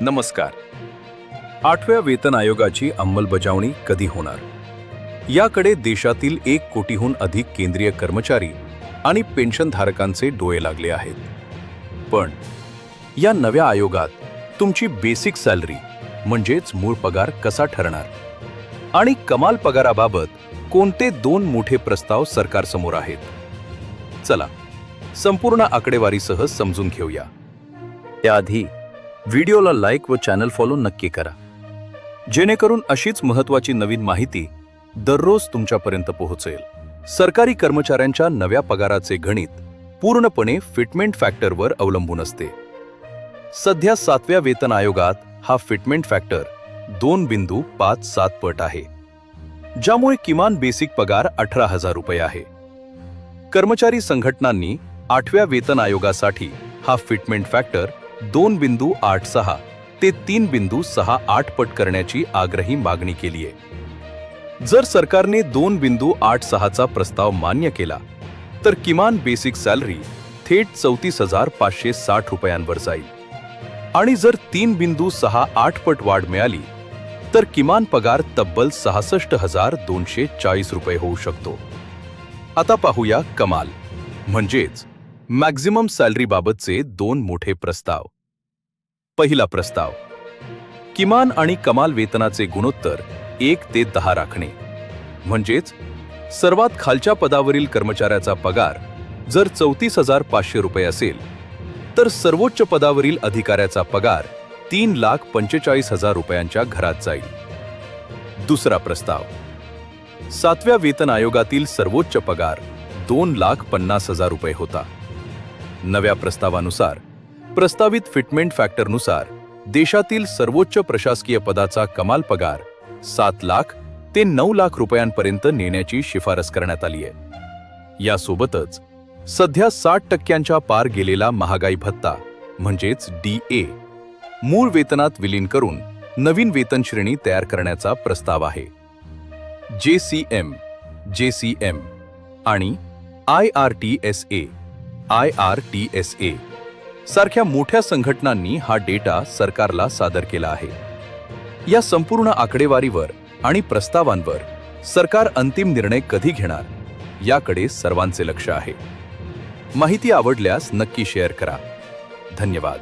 नमस्कार. 8व्या वेतन आयोगाची अंमलबजावणी कधी होणार? याकडे देशातील 1 कोटीहून अधिक केंद्रीय कर्मचारी आणि पेन्शनधारकांचे डोळे लागले आहेत. पण या नव्या आयोगात तुमची बेसिक सॅलरी म्हणजेच मूळ पगार कसा ठरणार? आणि कमाल पगाराबाबत कोणते 2 मोठे प्रस्ताव सरकारसमोर आहेत? चला संपूर्ण आकडेवारीसह समजून घेऊया. त्याआधी व्हिडिओला लाईक व चॅनल फॉलो नक्की करा, जेणेकरून अशीच महत्त्वाची नवीन माहिती दररोज तुमच्यापर्यंत पोहोचेल. सरकारी कर्मचाऱ्यांच्या नव्या पगाराचे गणित पूर्णपणे फिटमेंट फॅक्टरवर अवलंबून असते. सध्या 7व्या वेतन आयोगात हा फिटमेंट फॅक्टर 2.57 पट आहे, ज्यामुळे किमान बेसिक पगार 18,000 रुपये आहे. कर्मचारी संघटनांनी 8व्या वेतन आयोगासाठी हा फिटमेंट फॅक्टर 2.86 ते 3.68 पट करण्याची आग्रही मागणी केली आहे. जर सरकारने 2.86 चा प्रस्ताव मान्य केला तर किमान बेसिक सॅलरी थेट 34,560 रुपयांवर जाईल, आणि जर 3.68 पट वाढ मिळाली तर किमान पगार तब्बल 66,240 रुपये होऊ शकतो. आता पाहूया कमाल म्हणजेच मॅक्झिमम सॅलरी बाबतचे 2 मोठे प्रस्ताव. पहिला प्रस्ताव, किमान आणि कमाल वेतनाचे गुणोत्तर 1:10 राखणे. म्हणजेच सर्वात खालच्या पदावरील कर्मचाऱ्याचा पगार जर 34,500 रुपये असेल तर सर्वोच्च पदावरील अधिकाऱ्याचा पगार 3,45,000 रुपयांच्या घरात जाईल. दुसरा प्रस्ताव, 7व्या वेतन आयोगातील सर्वोच्च पगार 2,50,000 रुपये होता. नव्या प्रस्तावानुसार प्रस्तावित फिटमेंट फॅक्टरनुसार देशातील सर्वोच्च प्रशासकीय पदाचा कमाल पगार 7 लाख ते 9 लाख रुपयांपर्यंत नेण्याची शिफारस करण्यात आली आहे. यासोबतच सध्या 60% पार गेलेला महागाई भत्ता म्हणजेच DA मूळ वेतनात विलीन करून नवीन वेतन श्रेणी तयार करण्याचा प्रस्ताव आहे. JCM आणि IRTSA सारख्या मोठ्या संघटनांनी हा डेटा सरकारला सादर केला आहे. या संपूर्ण आकडेवारीवर आणि प्रस्तावांवर सरकार अंतिम निर्णय कधी घेणार याकडे सर्वांचे लक्ष आहे. माहिती आवडल्यास नक्की शेअर करा. धन्यवाद.